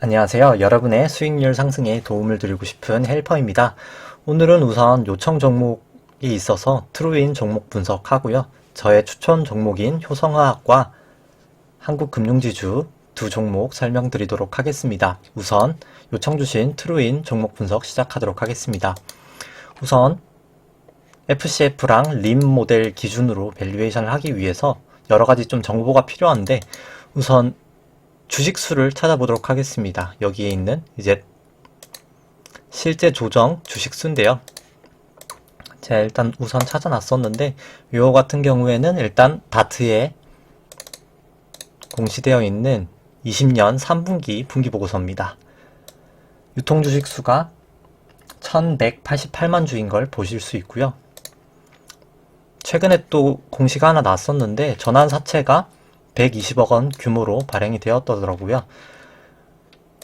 안녕하세요. 여러분의 수익률 상승에 도움을 드리고 싶은 헬퍼입니다. 오늘은 우선 요청 종목이 있어서 트루인 종목 분석하고요. 저의 추천 종목인 효성화학과 한국금융지주 두 종목 설명드리도록 하겠습니다. 우선 요청 주신 트루인 종목 분석 시작하도록 하겠습니다. 우선 FCF랑 림 모델 기준으로 밸류에이션을 하기 위해서 여러가지 좀 정보가 필요한데 우선 주식수를 찾아보도록 하겠습니다. 여기에 있는 이제 실제 조정 주식수인데요. 제가 일단 우선 찾아놨었는데 요 같은 경우에는 일단 다트에 공시되어 있는 20년 3분기 분기보고서입니다. 유통주식수가 1188만 주인 걸 보실 수 있고요. 최근에 또 공시가 하나 났었는데 전환사채가 120억 원 규모로 발행이 되었더라고요.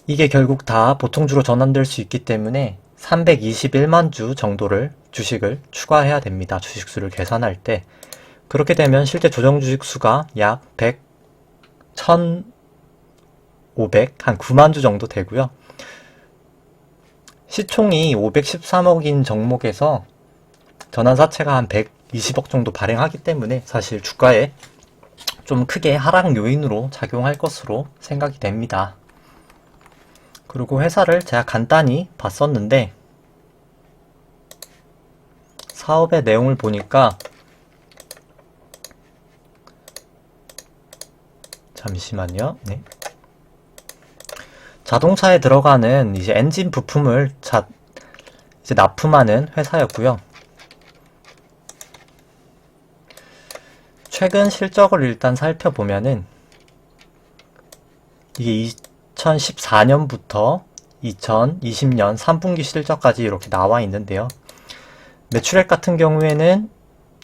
이게 결국 다 보통주로 전환될 수 있기 때문에 321만 주 정도를 주식을 추가해야 됩니다. 주식수를 계산할 때. 그렇게 되면 실제 조정 주식수가 약 1500, 한 9만 주 정도 되고요. 시총이 513억인 종목에서 전환사채가 한 120억 정도 발행하기 때문에 사실 주가에 좀 크게 하락 요인으로 작용할 것으로 생각이 됩니다. 그리고 회사를 제가 간단히 봤었는데 사업의 내용을 보니까 잠시만요. 네. 자동차에 들어가는 이제 엔진 부품을 이제 납품하는 회사였고요. 최근 실적을 일단 살펴보면은 이게 2014년부터 2020년 3분기 실적까지 이렇게 나와 있는데요. 매출액 같은 경우에는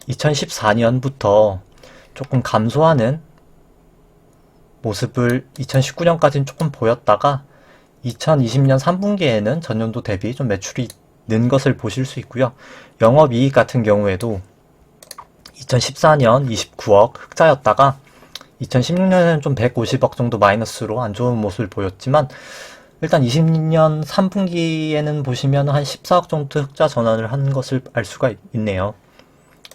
2014년부터 조금 감소하는 모습을 2019년까지는 조금 보였다가 2020년 3분기에는 전년도 대비 좀 매출이 는 것을 보실 수 있고요. 영업이익 같은 경우에도 2014년 29억 흑자였다가 2016년에는 좀 150억 정도 마이너스로 안 좋은 모습을 보였지만 일단 20년 3분기에는 보시면 한 14억 정도 흑자 전환을 한 것을 알 수가 있네요.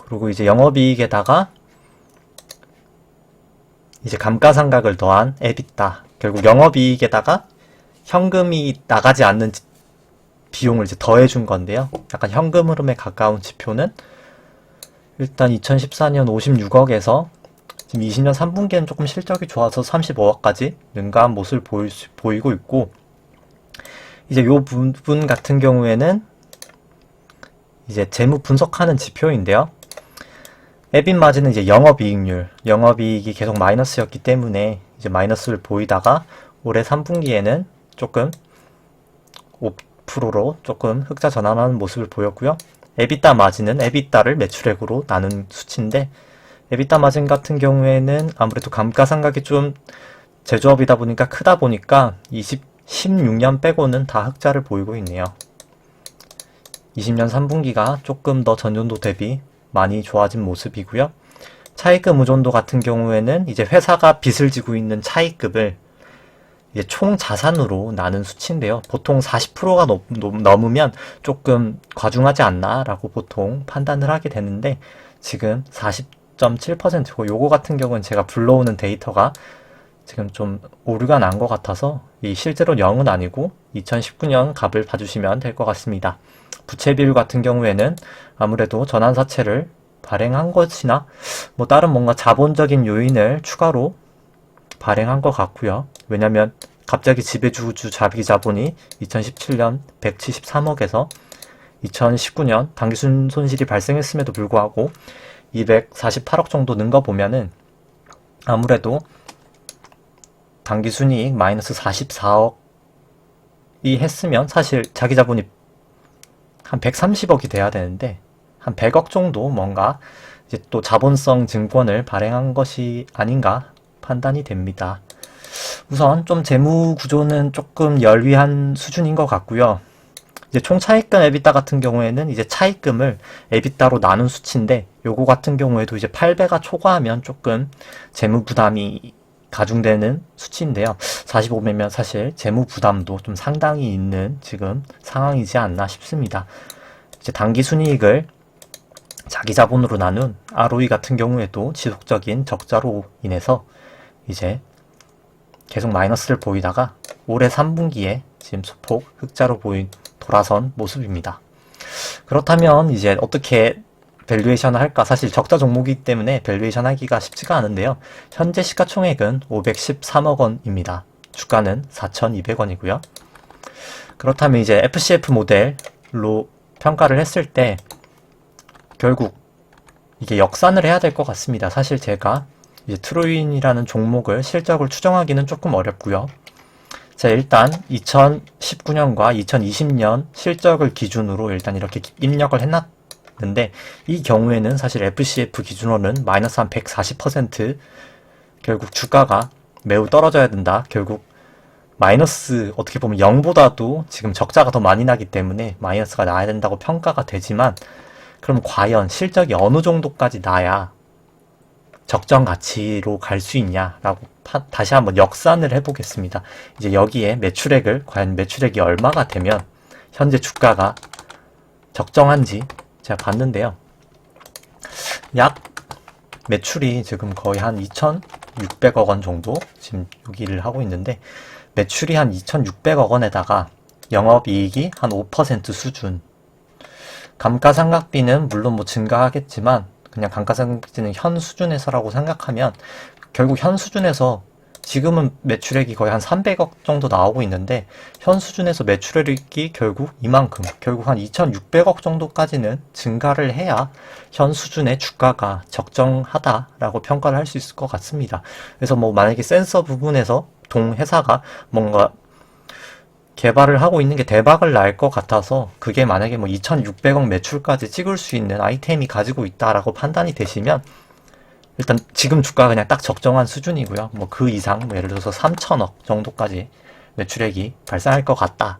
그리고 이제 영업이익에다가 이제 감가상각을 더한 에비타, 결국 영업이익에다가 현금이 나가지 않는 비용을 이제 더해준 건데요. 약간 현금 흐름에 가까운 지표는 일단 2014년 56억에서 지금 20년 3분기에는 조금 실적이 좋아서 35억까지 능가한 모습을 보이고 있고, 이제 요 부분 같은 경우에는 이제 재무 분석하는 지표인데요. 에빗 마진은 이제 영업이익률, 영업이익이 계속 마이너스였기 때문에 이제 마이너스를 보이다가 올해 3분기에는 조금 5%로 조금 흑자 전환하는 모습을 보였고요. 에비타 마진은 에비타를 매출액으로 나눈 수치인데 에비타 마진 같은 경우에는 아무래도 감가상각이 좀 제조업이다 보니까 크다 보니까 16년 빼고는 다 흑자를 보이고 있네요. 20년 3분기가 조금 더 전년도 대비 많이 좋아진 모습이고요. 차입금 의존도 같은 경우에는 이제 회사가 빚을 지고 있는 차입금을 이제 총 자산으로 나눈 수치인데요. 보통 40%가 넘으면 조금 과중하지 않나 라고 보통 판단을 하게 되는데 지금 40.7%고 요거 같은 경우는 제가 불러오는 데이터가 지금 좀 오류가 난 것 같아서 이 실제로 0은 아니고 2019년 값을 봐주시면 될 것 같습니다. 부채 비율 같은 경우에는 아무래도 전환사채를 발행한 것이나 뭐 다른 뭔가 자본적인 요인을 추가로 발행한 것 같고요. 왜냐면 갑자기 지배주주 자비 자본이 2017년 173억에서 2019년 당기순 손실이 발생했음에도 불구하고 248억 정도 는 거 보면은 아무래도 당기순이익 마이너스 44억이 했으면 사실 자기 자본이 한 130억이 돼야 되는데 한 100억 정도 뭔가 이제 또 자본성 증권을 발행한 것이 아닌가 판단이 됩니다. 우선 좀 재무 구조는 조금 열위한 수준인 것 같고요. 이제 총 차입금 에비타 같은 경우에는 이제 차입금을 에비타로 나눈 수치인데 요거 같은 경우에도 이제 8배가 초과하면 조금 재무 부담이 가중되는 수치인데요. 45배면 사실 재무 부담도 좀 상당히 있는 지금 상황이지 않나 싶습니다. 이제 당기 순이익을 자기 자본으로 나눈 ROE 같은 경우에도 지속적인 적자로 인해서 이제 계속 마이너스를 보이다가 올해 3분기에 지금 소폭 흑자로 돌아선 모습입니다. 그렇다면 이제 어떻게 밸류에이션을 할까? 사실 적자 종목이기 때문에 밸류에이션 하기가 쉽지가 않은데요. 현재 시가총액은 513억 원입니다. 주가는 4,200원이고요. 그렇다면 이제 FCF 모델로 평가를 했을 때 결국 이게 역산을 해야 될 것 같습니다. 사실 제가 이제 트루윈이라는 종목을 실적을 추정하기는 조금 어렵고요. 자, 일단 2019년과 2020년 실적을 기준으로 일단 이렇게 입력을 해놨는데 이 경우에는 사실 FCF 기준으로는 마이너스 한 140% 결국 주가가 매우 떨어져야 된다. 결국 마이너스 어떻게 보면 0보다도 지금 적자가 더 많이 나기 때문에 마이너스가 나야 된다고 평가가 되지만 그럼 과연 실적이 어느 정도까지 나야 적정 가치로 갈 수 있냐라고 다시 한번 역산을 해보겠습니다. 이제 여기에 매출액을 과연 매출액이 얼마가 되면 현재 주가가 적정한지 제가 봤는데요. 약 매출이 지금 거의 한 2,600억 원 정도 지금 여기를 하고 있는데 매출이 한 2,600억 원에다가 영업이익이 한 5% 수준. 감가상각비는 물론 뭐 증가하겠지만 그냥 감가상각비는 현 수준에서라고 생각하면 결국 현 수준에서 지금은 매출액이 거의 한 300억 정도 나오고 있는데 현 수준에서 매출액이 결국 이만큼 결국 한 2,600억 정도까지는 증가를 해야 현 수준의 주가가 적정하다라고 평가를 할 수 있을 것 같습니다. 그래서 뭐 만약에 센서 부분에서 동회사가 뭔가 개발을 하고 있는 게 대박을 날 것 같아서 그게 만약에 뭐 2,600억 매출까지 찍을 수 있는 아이템이 가지고 있다라고 판단이 되시면 일단 지금 주가가 그냥 딱 적정한 수준이고요. 뭐 그 이상 뭐 예를 들어서 3천억 정도까지 매출액이 발생할 것 같다.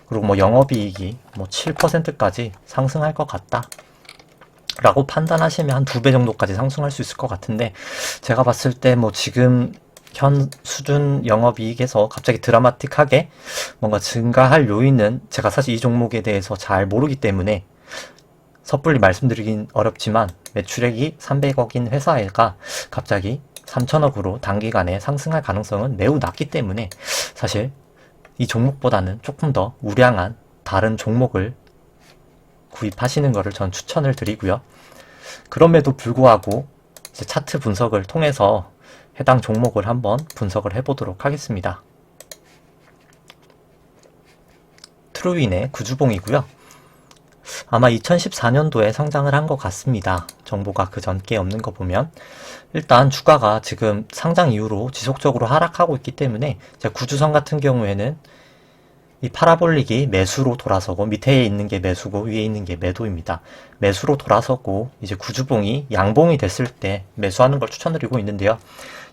그리고 뭐 영업이익이 뭐 7%까지 상승할 것 같다. 라고 판단하시면 한 2배 정도까지 상승할 수 있을 것 같은데 제가 봤을 때 뭐 지금 현 수준 영업이익에서 갑자기 드라마틱하게 뭔가 증가할 요인은 제가 사실 이 종목에 대해서 잘 모르기 때문에 섣불리 말씀드리긴 어렵지만 매출액이 300억인 회사가 갑자기 3천억으로 단기간에 상승할 가능성은 매우 낮기 때문에 사실 이 종목보다는 조금 더 우량한 다른 종목을 구입하시는 것을 전 추천을 드리고요. 그럼에도 불구하고 이제 차트 분석을 통해서 해당 종목을 한번 분석을 해보도록 하겠습니다. 트루윈의 구주봉이고요. 아마 2014년도에 상장을 한 것 같습니다. 정보가 그 전께 없는 거 보면 일단 주가가 지금 상장 이후로 지속적으로 하락하고 있기 때문에 구주선 같은 경우에는 이 파라볼릭이 매수로 돌아서고 밑에 있는 게 매수고 위에 있는 게 매도입니다. 매수로 돌아서고 이제 구주봉이 양봉이 됐을 때 매수하는 걸 추천드리고 있는데요.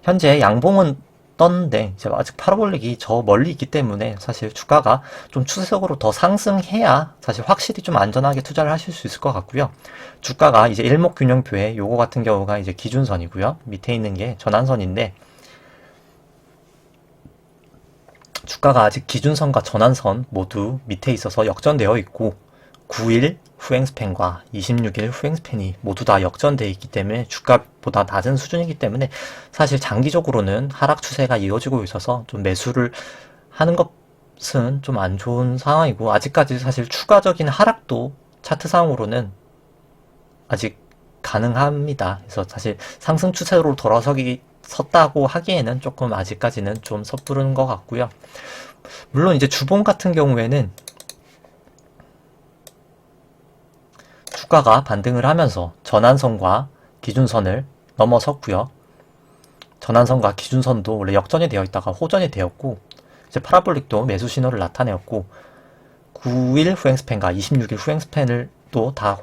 현재 양봉은 떴는데 이제 아직 파라볼릭이 저 멀리 있기 때문에 사실 주가가 좀 추세적으로 더 상승해야 사실 확실히 좀 안전하게 투자를 하실 수 있을 것 같고요. 주가가 이제 일목균형표에 요거 같은 경우가 이제 기준선이고요. 밑에 있는 게 전환선인데 주가가 아직 기준선과 전환선 모두 밑에 있어서 역전되어 있고 9일 후행스팬과 26일 후행스팬이 모두 다 역전되어 있기 때문에 주가보다 낮은 수준이기 때문에 사실 장기적으로는 하락 추세가 이어지고 있어서 좀 매수를 하는 것은 좀 안 좋은 상황이고 아직까지 사실 추가적인 하락도 차트상으로는 아직 가능합니다. 그래서 사실 상승 추세로 섰다고 하기에는 조금 아직까지는 좀 섣부른 것 같고요. 물론 이제 주봉 같은 경우에는 주가가 반등을 하면서 전환선과 기준선을 넘어섰고요. 전환선과 기준선도 원래 역전이 되어 있다가 호전이 되었고 이제 파라볼릭도 매수 신호를 나타내었고 9일 후행스팬과 26일 후행스팬을 또 다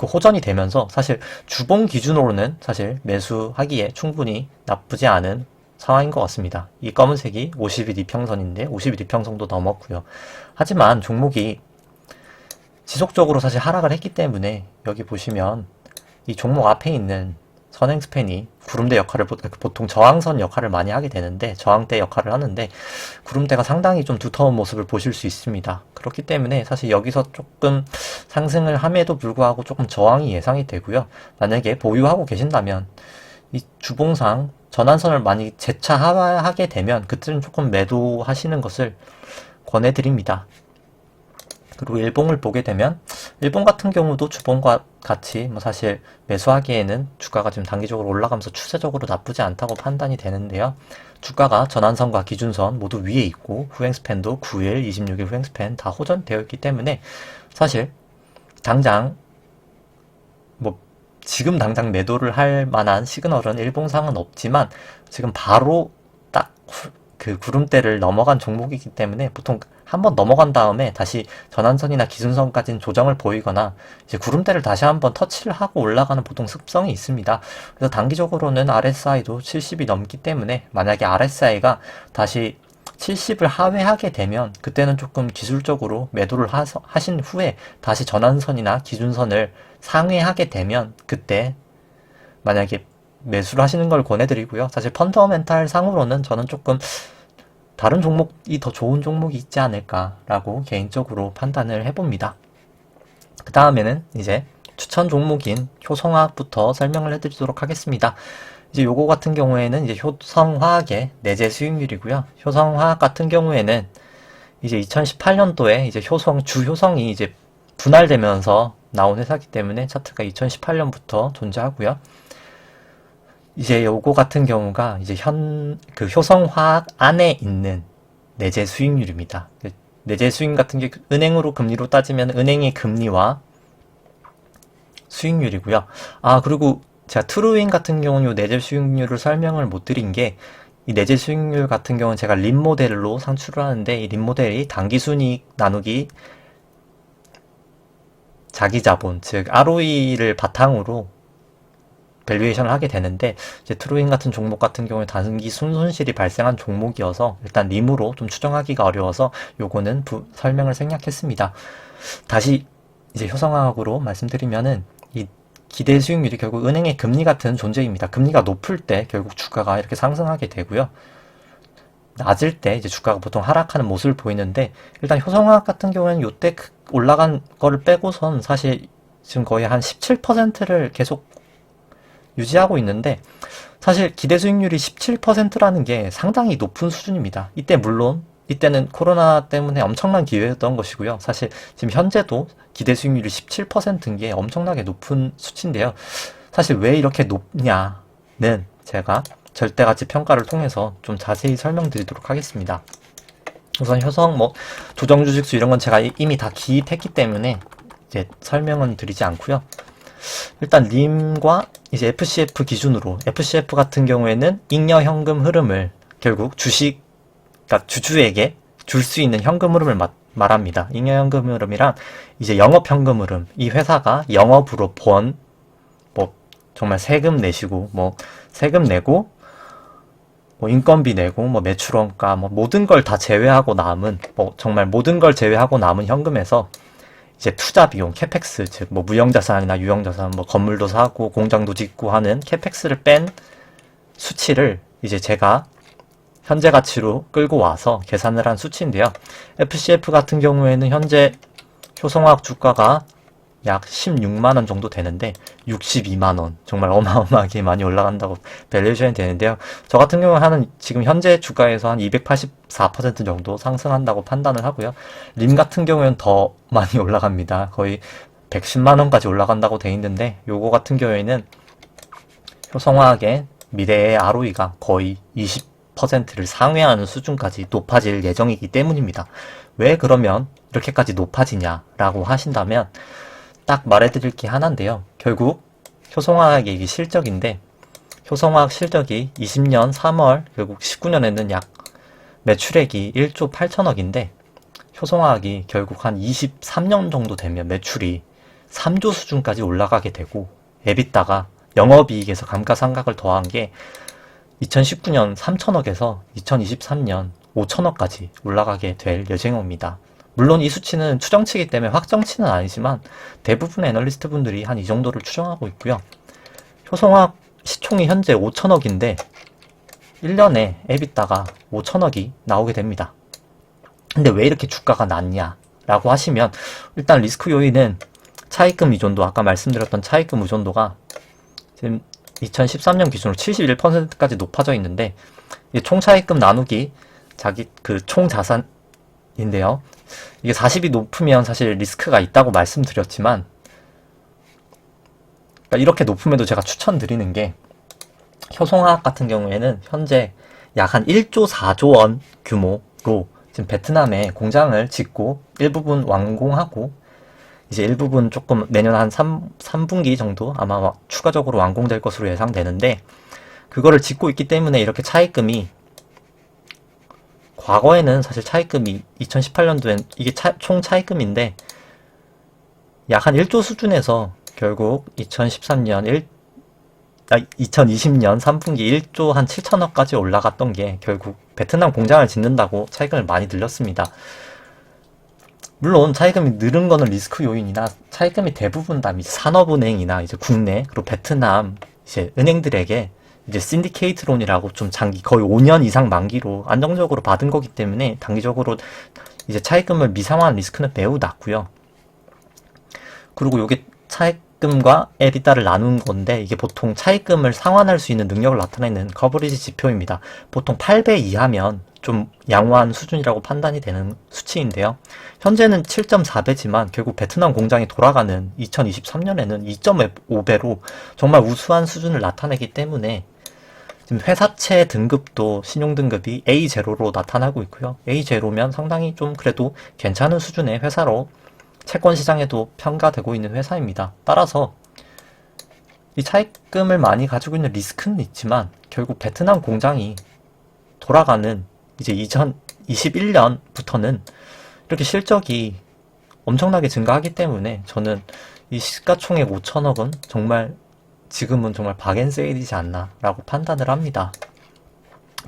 호전이 되면서 사실 주봉 기준으로는 사실 매수하기에 충분히 나쁘지 않은 상황인 것 같습니다. 이 검은색이 50일 이평선인데 50일 이평선도 넘었고요. 하지만 종목이 지속적으로 사실 하락을 했기 때문에 여기 보시면 이 종목 앞에 있는 선행 스팬이 구름대 역할을 보통 저항선 역할을 많이 하게 되는데 저항대 역할을 하는데 구름대가 상당히 좀 두터운 모습을 보실 수 있습니다. 그렇기 때문에 사실 여기서 조금 상승을 함에도 불구하고 조금 저항이 예상이 되고요. 만약에 보유하고 계신다면 이 주봉상 전환선을 많이 재차하게 되면 그때는 조금 매도하시는 것을 권해드립니다. 그리고 일봉을 보게 되면 일본 같은 경우도 주봉과 같이 뭐 사실 매수하기에는 주가가 지금 단기적으로 올라가면서 추세적으로 나쁘지 않다고 판단이 되는데요. 주가가 전환선과 기준선 모두 위에 있고 후행 스팬도 9일, 26일 후행 스팬 다 호전되어 있기 때문에 사실 당장 뭐 지금 당장 매도를 할 만한 시그널은 일봉상은 없지만 지금 바로 딱 그 구름대를 넘어간 종목이기 때문에 보통 한번 넘어간 다음에 다시 전환선이나 기준선까지는 조정을 보이거나 이제 구름대를 다시 한번 터치를 하고 올라가는 보통 습성이 있습니다. 그래서 단기적으로는 RSI도 70이 넘기 때문에 만약에 RSI가 다시 70을 하회하게 되면 그때는 조금 기술적으로 매도를 하신 후에 다시 전환선이나 기준선을 상회하게 되면 그때 만약에 매수를 하시는 걸 권해드리고요. 사실 펀더멘탈 상으로는 저는 조금 다른 종목이 더 좋은 종목이 있지 않을까라고 개인적으로 판단을 해봅니다. 그 다음에는 이제 추천 종목인 효성화학부터 설명을 해드리도록 하겠습니다. 이제 요거 같은 경우에는 이제 효성화학의 내재 수익률이고요. 효성화학 같은 경우에는 이제 2018년도에 이제 주효성이 이제 분할되면서 나온 회사이기 때문에 차트가 2018년부터 존재하고요. 이제 요거 같은 경우가 이제 그 효성화학 안에 있는 내재 수익률입니다. 내재 수익 같은 게 은행으로 금리로 따지면 은행의 금리와 수익률이고요. 아, 그리고 제가 트루윈 같은 경우는 요 내재 수익률을 설명을 못 드린 게 이 내재 수익률 같은 경우는 제가 림 모델로 상출을 하는데 이 림 모델이 당기순이익 나누기 자기자본, 즉 ROE를 바탕으로 밸류에이션을 하게 되는데 이제 트루인 같은 종목 같은 경우에 단기 순손실이 발생한 종목이어서 일단 림으로 좀 추정하기가 어려워서 요거는 설명을 생략했습니다. 다시 이제 효성화학으로 말씀드리면은 이 기대 수익률이 결국 은행의 금리 같은 존재입니다. 금리가 높을 때 결국 주가가 이렇게 상승하게 되고요. 낮을 때 이제 주가가 보통 하락하는 모습을 보이는데 일단 효성화학 같은 경우에는 요때 올라간 거를 빼고선 사실 지금 거의 한 17%를 계속 유지하고 있는데 사실 기대 수익률이 17%라는 게 상당히 높은 수준입니다. 이때는 코로나 때문에 엄청난 기회였던 것이고요. 사실 지금 현재도 기대 수익률이 17%인 게 엄청나게 높은 수치인데요. 사실 왜 이렇게 높냐는 제가 절대가치 평가를 통해서 좀 자세히 설명드리도록 하겠습니다. 우선 조정주식수 이런 건 제가 이미 다 기입했기 때문에 이제 설명은 드리지 않고요. 일단 림과 이제 FCF 기준으로 FCF 같은 경우에는 잉여 현금 흐름을 결국 그러니까 주주에게 줄 수 있는 현금 흐름을 말합니다. 잉여 현금 흐름이랑 이제 영업 현금 흐름, 이 회사가 영업으로 번 정말 세금 내시고 세금 내고 인건비 내고 매출원가 모든 걸 다 제외하고 남은 정말 모든 걸 제외하고 남은 현금에서 이제 투자 비용, 캐펙스, 즉 무형자산이나 유형자산, 건물도 사고 공장도 짓고 하는 캐펙스를 뺀 수치를 이제 제가 현재 가치로 끌고 와서 계산을 한 수치인데요. FCF 같은 경우에는 현재 효성화학 주가가 약 16만원 정도 되는데 62만원, 정말 어마어마하게 많이 올라간다고 밸류에이션이 되는데요. 저 같은 경우는 지금 현재 주가에서 한 284% 정도 상승한다고 판단을 하고요. 림 같은 경우에는 더 많이 올라갑니다. 거의 110만원까지 올라간다고 돼 있는데 요거 같은 경우에는 효성화학의 미래의 ROE가 거의 20%를 상회하는 수준까지 높아질 예정이기 때문입니다. 왜 그러면 이렇게까지 높아지냐라고 하신다면 딱 말해드릴 게 하나인데요. 결국 효성화학의 이게 실적인데 효성화학 실적이 20년 3월 결국 19년에는 약 매출액이 1조 8천억인데 효성화학이 결국 한 23년 정도 되면 매출이 3조 수준까지 올라가게 되고 에비타가 영업이익에서 감가상각을 더한 게 2019년 3천억에서 2023년 5천억까지 올라가게 될 예정입니다. 물론 이 수치는 추정치이기 때문에 확정치는 아니지만 대부분의 애널리스트 분들이 한 이 정도를 추정하고 있고요. 효성화학 시총이 현재 5천억인데 1년에 에비타가 5천억이 나오게 됩니다. 근데 왜 이렇게 주가가 낮냐 라고 하시면, 일단 리스크 요인은 차입금 의존도, 아까 말씀드렸던 차입금 의존도가 지금 2013년 기준으로 71%까지 높아져 있는데, 총 차입금 나누기 자기 그 총 자산인데요. 이게 40이 높으면 사실 리스크가 있다고 말씀드렸지만, 그러니까 이렇게 높음에도 제가 추천드리는 게, 효성화학 같은 경우에는 현재 약 한 1조 4조 원 규모로 지금 베트남에 공장을 짓고 일부분 완공하고, 이제 일부분 조금 내년 한 3분기 정도 아마 추가적으로 완공될 것으로 예상되는데, 그거를 짓고 있기 때문에 이렇게 차입금이, 과거에는 사실 차입금이 2018년도엔 이게 총 차입금인데 약 한 1조 수준에서 결국 2020년 3분기 1조 한 7천억까지 올라갔던 게 결국 베트남 공장을 짓는다고 차입금을 많이 늘렸습니다. 물론 차입금이 늘은 거는 리스크 요인이나, 차입금이 대부분 다 산업은행이나 이제 국내 그리고 베트남 이제 은행들에게 이제 신디케이트론이라고 좀 장기, 거의 5년 이상 만기로 안정적으로 받은 거기 때문에 단기적으로 이제 차입금을 미상화한 리스크는 매우 낮고요. 그리고 이게 차입금과 에비타를 나눈 건데, 이게 보통 차입금을 상환할 수 있는 능력을 나타내는 커버리지 지표입니다. 보통 8배 이하면 좀 양호한 수준이라고 판단이 되는 수치인데요. 현재는 7.4배지만 결국 베트남 공장이 돌아가는 2023년에는 2.5배로 정말 우수한 수준을 나타내기 때문에 지금 회사채 등급도 신용등급이 A0로 나타나고 있고요. A0면 상당히 좀 그래도 괜찮은 수준의 회사로 채권 시장에도 평가되고 있는 회사입니다. 따라서 이 차입금을 많이 가지고 있는 리스크는 있지만 결국 베트남 공장이 돌아가는 이제 2021년부터는 이렇게 실적이 엄청나게 증가하기 때문에 저는 이 시가총액 5천억은 정말 지금은 정말 박앤세일이지 않나 라고 판단을 합니다.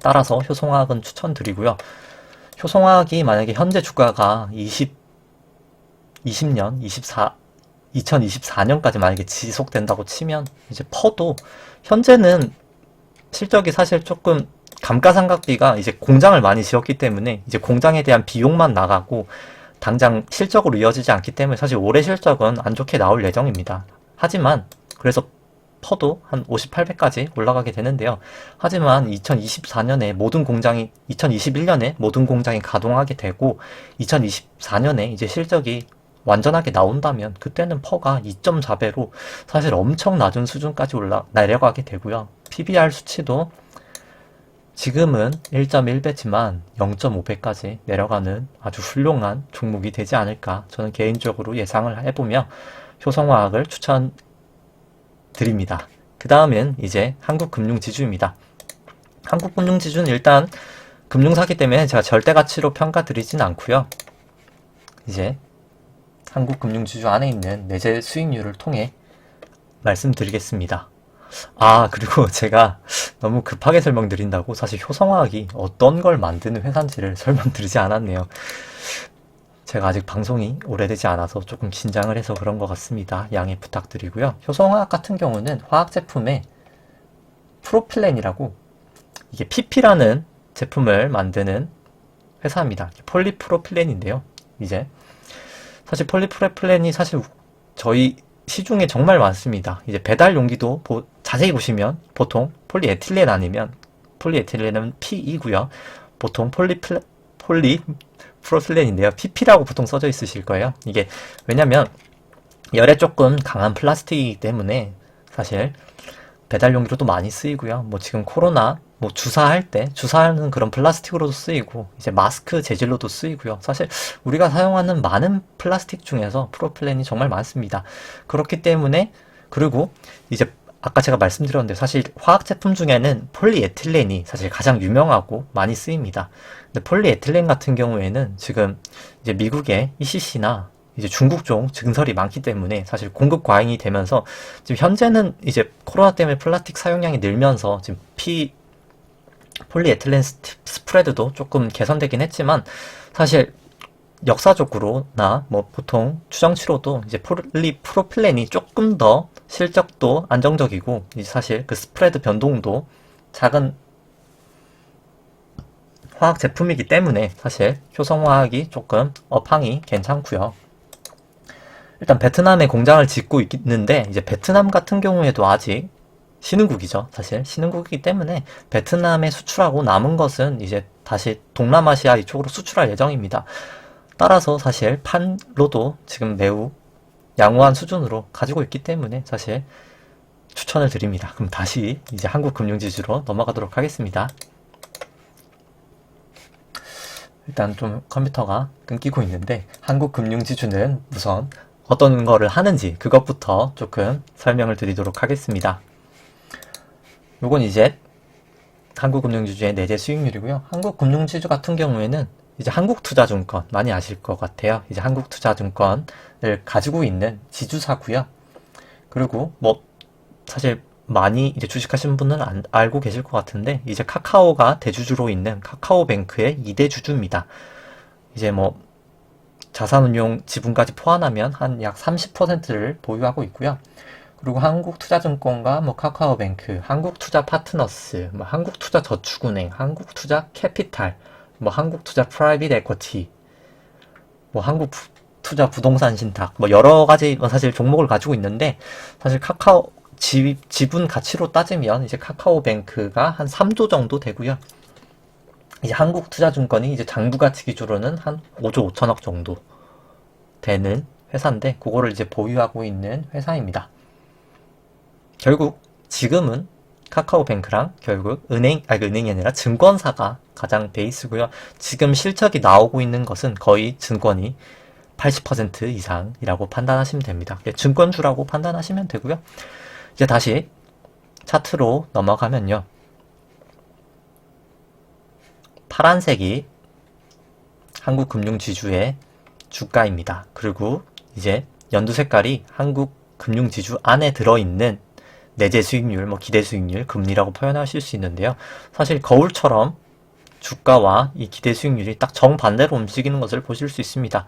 따라서 효성화학은 추천드리고요. 효성화학이 만약에 현재 주가가 2024년까지 만약에 지속된다고 치면, 이제 퍼도 현재는 실적이 사실 조금 감가상각비가 이제 공장을 많이 지었기 때문에 이제 공장에 대한 비용만 나가고 당장 실적으로 이어지지 않기 때문에 사실 올해 실적은 안 좋게 나올 예정입니다. 하지만 그래서 퍼도 한 58배까지 올라가게 되는데요. 하지만 2021년에 모든 공장이 가동하게 되고 2024년에 이제 실적이 완전하게 나온다면 그때는 퍼가 2.4배로 사실 엄청 낮은 수준까지 내려가게 되고요. PBR 수치도 지금은 1.1배지만 0.5배까지 내려가는 아주 훌륭한 종목이 되지 않을까 저는 개인적으로 예상을 해보며 효성화학을 추천드립니다. 그 다음은 이제 한국금융지주입니다. 한국금융지주는 일단 금융사기 때문에 제가 절대가치로 평가드리진 않고요. 이제 한국금융지주 안에 있는 내재 수익률을 통해 말씀드리겠습니다. 그리고 제가 너무 급하게 설명드린다고 사실 효성화학이 어떤 걸 만드는 회사인지를 설명드리지 않았네요. 제가 아직 방송이 오래되지 않아서 조금 긴장을 해서 그런 것 같습니다. 양해 부탁드리고요. 효성화학 같은 경우는 화학 제품에 프로필렌이라고, 이게 PP라는 제품을 만드는 회사입니다. 폴리프로필렌인데요. 이제 사실 폴리프로필렌이 사실 저희 시중에 정말 많습니다. 이제 배달 용기도 자세히 보시면 보통 폴리에틸렌 아니면, 폴리에틸렌은 P이고요. 보통 폴리프로필렌인데요. PP라고 보통 써져 있으실 거예요. 이게 왜냐면 열에 조금 강한 플라스틱이기 때문에 사실 배달 용기로도 많이 쓰이고요. 뭐 지금 코로나 주사하는 그런 플라스틱으로도 쓰이고, 이제 마스크 재질로도 쓰이고요. 사실 우리가 사용하는 많은 플라스틱 중에서 프로필렌이 정말 많습니다. 그렇기 때문에, 그리고 이제 아까 제가 말씀드렸는데 사실 화학 제품 중에는 폴리에틸렌이 사실 가장 유명하고 많이 쓰입니다. 근데 폴리에틸렌 같은 경우에는 지금 이제 미국의 ECC나 이제 중국 쪽 증설이 많기 때문에 사실 공급 과잉이 되면서 지금 현재는 이제 코로나 때문에 플라스틱 사용량이 늘면서 지금 폴리에틸렌 스프레드도 조금 개선되긴 했지만, 사실 역사적으로나 뭐 보통 추정치로도 이제 폴리프로필렌이 조금 더 실적도 안정적이고 이제 사실 그 스프레드 변동도 작은 화학 제품이기 때문에 사실 효성화학이 조금 업황이 괜찮고요. 일단 베트남에 공장을 짓고 있는데 이제 베트남 같은 경우에도 아직 신흥국이죠. 사실 신흥국이기 때문에 베트남에 수출하고 남은 것은 이제 다시 동남아시아 이쪽으로 수출할 예정입니다. 따라서 사실 판로도 지금 매우 양호한 수준으로 가지고 있기 때문에 사실 추천을 드립니다. 그럼 다시 이제 한국 금융지주로 넘어가도록 하겠습니다. 일단 좀 컴퓨터가 끊기고 있는데 한국 금융지주는 우선 어떤 거를 하는지 그것부터 조금 설명을 드리도록 하겠습니다. 요건 이제 한국금융지주의 내재 수익률이고요. 한국금융지주 같은 경우에는 이제 한국투자증권 많이 아실 것 같아요. 이제 한국투자증권을 가지고 있는 지주사고요. 그리고 뭐 사실 많이 이제 주식하신 분은 알고 계실 것 같은데 이제 카카오가 대주주로 있는 카카오뱅크의 2대 주주입니다. 이제 뭐 자산운용 지분까지 포함하면 한 약 30%를 보유하고 있고요. 그리고 한국투자증권과 뭐 카카오뱅크, 한국투자파트너스, 뭐 한국투자저축은행, 한국투자캐피탈, 뭐 한국투자 프라이빗 에쿼티, 뭐 한국투자 부동산 신탁, 뭐 여러 가지 사실 종목을 가지고 있는데 사실 카카오 지분 가치로 따지면 이제 카카오뱅크가 한 3조 정도 되고요. 이제 한국투자증권이 이제 장부 가치 기준으로는 한 5조 5천억 정도 되는 회사인데 그거를 이제 보유하고 있는 회사입니다. 결국 지금은 카카오뱅크랑 결국 은행이 아니라 증권사가 가장 베이스고요. 지금 실적이 나오고 있는 것은 거의 증권이 80% 이상이라고 판단하시면 됩니다. 증권주라고 판단하시면 되고요. 이제 다시 차트로 넘어가면요. 파란색이 한국금융지주의 주가입니다. 그리고 이제 연두 색깔이 한국금융지주 안에 들어있는 내재 수익률, 뭐 기대 수익률, 금리라고 표현하실 수 있는데요. 사실 거울처럼 주가와 이 기대 수익률이 딱 정반대로 움직이는 것을 보실 수 있습니다.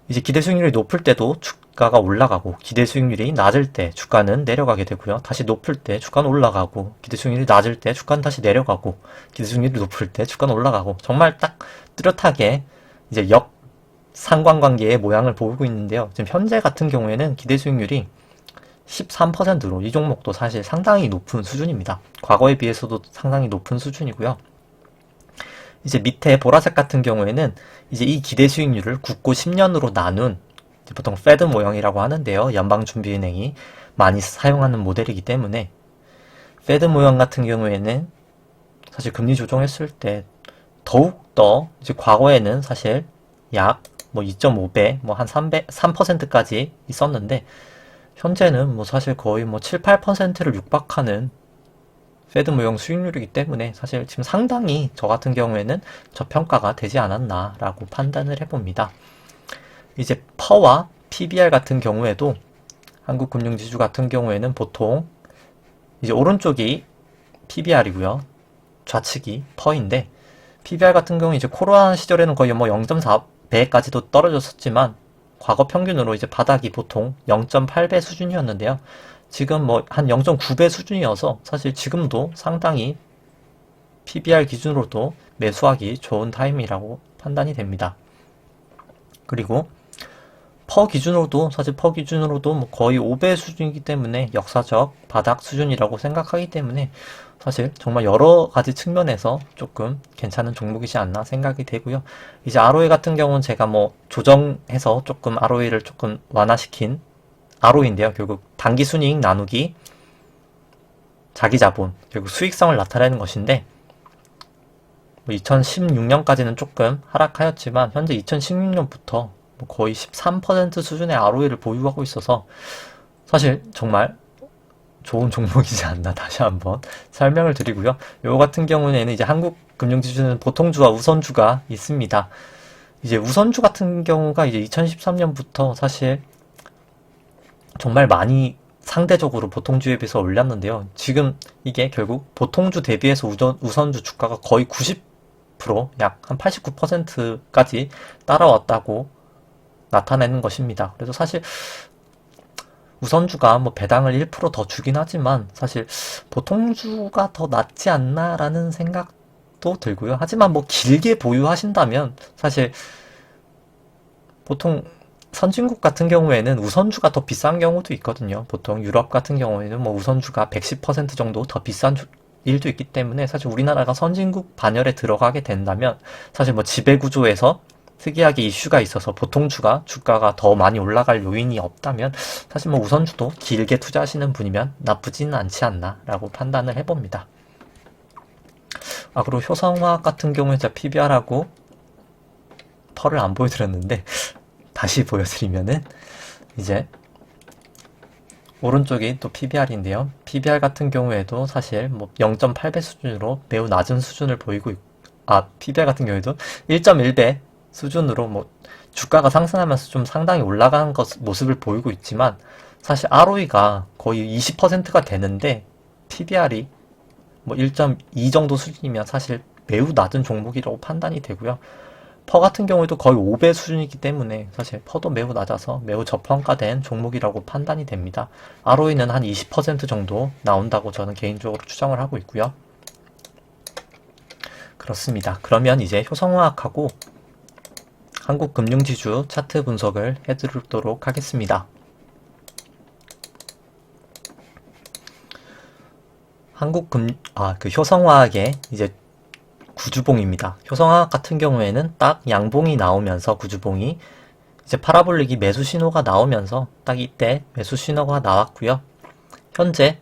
이제 기대 수익률이 높을 때도 주가가 올라가고 기대 수익률이 낮을 때 주가는 내려가게 되고요. 다시 높을 때 주가는 올라가고 기대 수익률이 낮을 때 주가는 다시 내려가고 기대 수익률이 높을 때 주가는 올라가고 정말 딱 뚜렷하게 이제 역상관관계의 모양을 보이고 있는데요. 지금 현재 같은 경우에는 기대 수익률이 13%로 이 종목도 사실 상당히 높은 수준입니다. 과거에 비해서도 상당히 높은 수준이고요. 이제 밑에 보라색 같은 경우에는 이제 이 기대 수익률을 굳고 10년으로 나눈 보통 페드 모형이라고 하는데요. 연방준비은행이 많이 사용하는 모델이기 때문에 페드 모형 같은 경우에는 사실 금리 조정했을 때 더욱더 이제 과거에는 사실 약 뭐 2.5배, 뭐 한 3%까지 있었는데 현재는 뭐 사실 거의 뭐 7, 8%를 육박하는 페드 모형 수익률이기 때문에 사실 지금 상당히 저 같은 경우에는 저평가가 되지 않았나라고 판단을 해봅니다. 이제 퍼와 PBR 같은 경우에도 한국금융지주 같은 경우에는 보통 이제 오른쪽이 PBR이고요. 좌측이 퍼인데 PBR 같은 경우 이제 코로나 시절에는 거의 뭐 0.4배까지도 떨어졌었지만 과거 평균으로 이제 바닥이 보통 0.8배 수준이었는데요. 지금 뭐 한 0.9배 수준이어서 사실 지금도 상당히 PBR 기준으로도 매수하기 좋은 타임이라고 판단이 됩니다. 그리고 퍼 기준으로도 뭐 거의 5배 수준이기 때문에 역사적 바닥 수준이라고 생각하기 때문에 사실 정말 여러 가지 측면에서 조금 괜찮은 종목이지 않나 생각이 되고요. 이제 ROE 같은 경우는 제가 뭐 조정해서 조금 ROE를 조금 완화시킨 ROE인데요. 결국 단기 순이익 나누기 자기 자본, 결국 수익성을 나타내는 것인데 2016년까지는 조금 하락하였지만 현재 2016년부터 거의 13% 수준의 ROE를 보유하고 있어서 사실 정말 좋은 종목이지 않나 다시 한번 설명을 드리고요. 요 같은 경우에는 이제 한국금융지주는 보통주와 우선주가 있습니다. 이제 우선주 같은 경우가 이제 2013년부터 사실 정말 많이 상대적으로 보통주에 비해서 올랐는데요. 지금 이게 결국 보통주 대비해서 우선주 주가가 거의 90%, 약 한 89%까지 따라왔다고 나타내는 것입니다. 그래서 사실 우선주가 뭐 배당을 1%더 주긴 하지만 사실 보통주가 더 낫지 않나라는 생각도 들고요. 하지만 뭐 길게 보유하신다면 사실 보통 선진국 같은 경우에는 우선주가 더 비싼 경우도 있거든요. 보통 유럽 같은 경우에는 뭐 우선주가 110% 정도 더 비싼 일도 있기 때문에 사실 우리나라가 선진국 반열에 들어가게 된다면 사실 뭐 지배구조에서 특이하게 이슈가 있어서 보통주가 주가가 더 많이 올라갈 요인이 없다면 사실 뭐 우선주도 길게 투자하시는 분이면 나쁘지는 않지 않나 라고 판단을 해봅니다. 그리고 효성화학 같은 경우에 제가 PBR하고 펄을 안 보여드렸는데 다시 보여드리면은 이제 오른쪽이 또 PBR인데요. PBR 같은 경우에도 사실 뭐 0.8배 수준으로 매우 낮은 수준을 보이고 PBR 같은 경우에도 1.1배 수준으로 뭐 주가가 상승하면서 좀 상당히 올라가는 모습을 보이고 있지만 사실 ROE가 거의 20%가 되는데 PBR이 뭐 1.2 정도 수준이면 사실 매우 낮은 종목이라고 판단이 되고요. 퍼 같은 경우에도 거의 5배 수준이기 때문에 사실 퍼도 매우 낮아서 매우 저평가된 종목이라고 판단이 됩니다. ROE는 한 20% 정도 나온다고 저는 개인적으로 추정을 하고 있고요. 그렇습니다. 그러면 이제 효성화학하고 한국금융지주 차트 분석을 해드리도록 하겠습니다. 효성화학의 이제 구주봉입니다. 효성화학 같은 경우에는 딱 양봉이 나오면서 구주봉이 이제 파라볼릭이 매수 신호가 나오면서 딱 이때 매수 신호가 나왔고요. 현재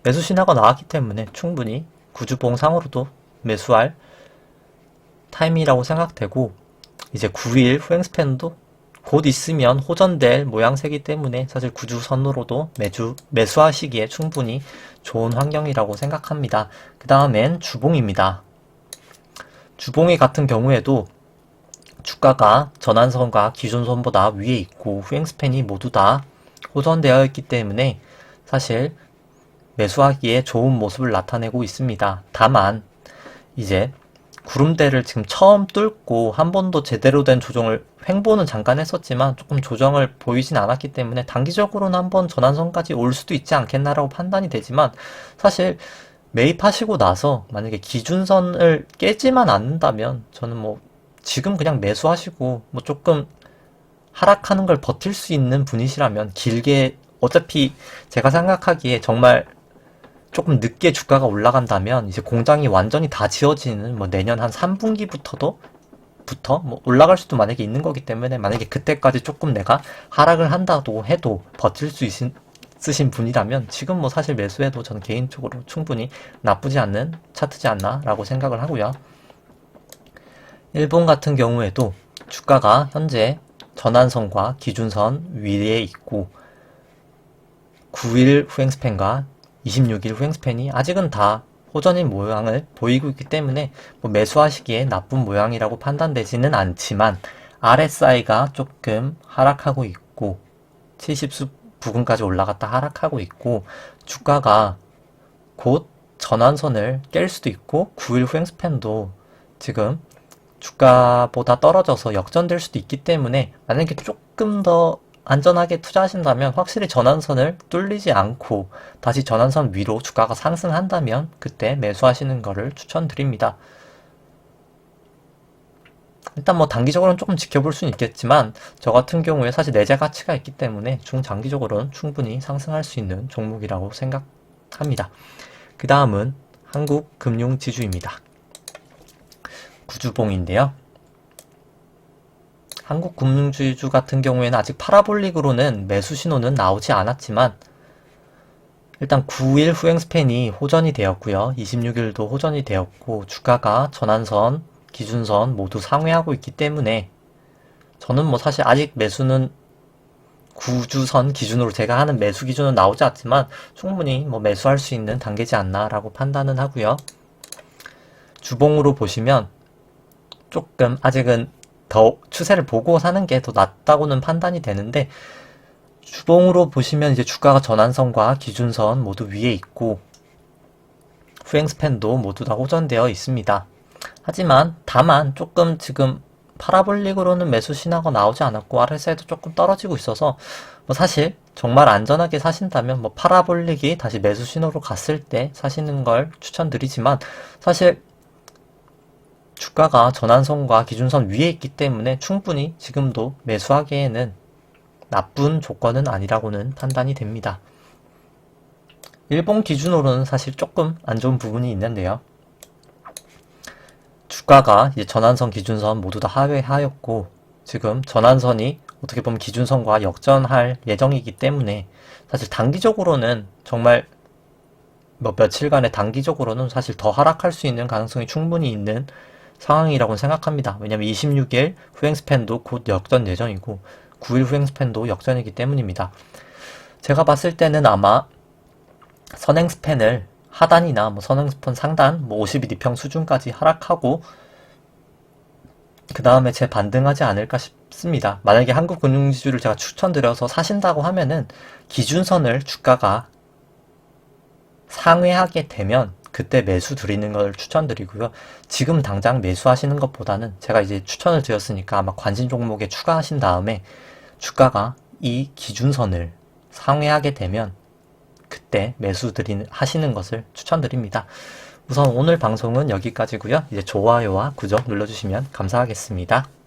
매수 신호가 나왔기 때문에 충분히 구주봉 상으로도 매수할 타임이라고 생각되고 이제 9일 후행 스팬도 곧 있으면 호전될 모양새이기 때문에 사실 구주선으로도 매수하시기에 충분히 좋은 환경이라고 생각합니다. 그 다음엔 주봉입니다. 주봉이 같은 경우에도 주가가 전환선과 기준선보다 위에 있고 후행스팬이 모두 다 호전되어 있기 때문에 사실 매수하기에 좋은 모습을 나타내고 있습니다. 다만 이제 구름대를 지금 처음 뚫고 한 번도 제대로 된 조정을 횡보는 잠깐 했었지만 조금 조정을 보이진 않았기 때문에 단기적으로는 한번 전환선까지 올 수도 있지 않겠나라고 판단이 되지만 사실 매입하시고 나서 만약에 기준선을 깨지만 않는다면 저는 뭐 지금 그냥 매수하시고 뭐 조금 하락하는 걸 버틸 수 있는 분이시라면 길게 어차피 제가 생각하기에 정말 조금 늦게 주가가 올라간다면 이제 공장이 완전히 다 지어지는 뭐 내년 한 3분기부터 뭐 올라갈 수도 만약에 있는 거기 때문에 만약에 그때까지 조금 내가 하락을 한다고 해도 버틸 수 있으신 분이라면 지금 뭐 사실 매수해도 저는 개인적으로 충분히 나쁘지 않는 차트지 않나 라고 생각을 하고요. 일본 같은 경우에도 주가가 현재 전환선과 기준선 위에 있고 9일 후행스팬과 26일 후행스팬이 아직은 다 호전인 모양을 보이고 있기 때문에 뭐 매수하시기에 나쁜 모양이라고 판단되지는 않지만 RSI가 조금 하락하고 있고 70수 부근까지 올라갔다 하락하고 있고 주가가 곧 전환선을 깰 수도 있고 9일 후행스팬도 지금 주가보다 떨어져서 역전될 수도 있기 때문에 만약에 조금 더 안전하게 투자하신다면 확실히 전환선을 뚫리지 않고 다시 전환선 위로 주가가 상승한다면 그때 매수하시는 것을 추천드립니다. 일단 뭐 단기적으로는 조금 지켜볼 수는 있겠지만 저 같은 경우에 사실 내재 가치가 있기 때문에 중장기적으로는 충분히 상승할 수 있는 종목이라고 생각합니다. 그 다음은 한국금융지주입니다. 구주봉인데요. 한국금융지주 같은 경우에는 아직 파라볼릭으로는 매수 신호는 나오지 않았지만 일단 9일 후행 스팬이 호전이 되었고요. 26일도 호전이 되었고 주가가 전환선, 기준선 모두 상회하고 있기 때문에 저는 뭐 사실 아직 매수는 구주선 기준으로 제가 하는 매수 기준은 나오지 않지만 충분히 뭐 매수할 수 있는 단계지 않나 라고 판단은 하고요. 주봉으로 보시면 조금 아직은 더 추세를 보고 사는 게 더 낫다고는 판단이 되는데 주봉으로 보시면 이제 주가가 전환선과 기준선 모두 위에 있고 후행 스팬도 모두 다 호전되어 있습니다. 하지만 다만 조금 지금 파라볼릭으로는 매수 신호가 나오지 않았고 RSI도 조금 떨어지고 있어서 뭐 사실 정말 안전하게 사신다면 뭐 파라볼릭이 다시 매수 신호로 갔을 때 사시는 걸 추천드리지만 사실 주가가 전환선과 기준선 위에 있기 때문에 충분히 지금도 매수하기에는 나쁜 조건은 아니라고는 판단이 됩니다. 일본 기준으로는 사실 조금 안 좋은 부분이 있는데요. 주가가 이제 전환선, 기준선 모두 다 하회하였고 지금 전환선이 어떻게 보면 기준선과 역전할 예정이기 때문에 사실 단기적으로는 정말 뭐 며칠간의 단기적으로는 사실 더 하락할 수 있는 가능성이 충분히 있는 상황이라고 생각합니다. 왜냐면 26일 후행스팬도 곧 역전 예정이고 9일 후행스팬도 역전이기 때문입니다. 제가 봤을 때는 아마 선행스팬을 하단이나 뭐 선행스팬 상단 뭐 50일 이평 수준까지 하락하고 그 다음에 재반등하지 않을까 싶습니다. 만약에 한국금융지주를 제가 추천드려서 사신다고 하면은 기준선을 주가가 상회하게 되면 그때 매수 드리는 걸 추천드리고요. 지금 당장 매수하시는 것보다는 제가 이제 추천을 드렸으니까 아마 관심 종목에 추가하신 다음에 주가가 이 기준선을 상회하게 되면 그때 매수 하시는 것을 추천드립니다. 우선 오늘 방송은 여기까지고요. 이제 좋아요와 구독 눌러주시면 감사하겠습니다.